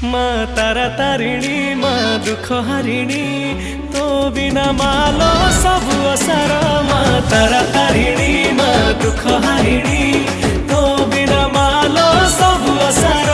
माँ तारा तारिणी माँ दुख हरिणी तो बिना मालो सब असार। माँ तारा तारिणी माँ दुख हरिणी तो बिना मालो सब असार।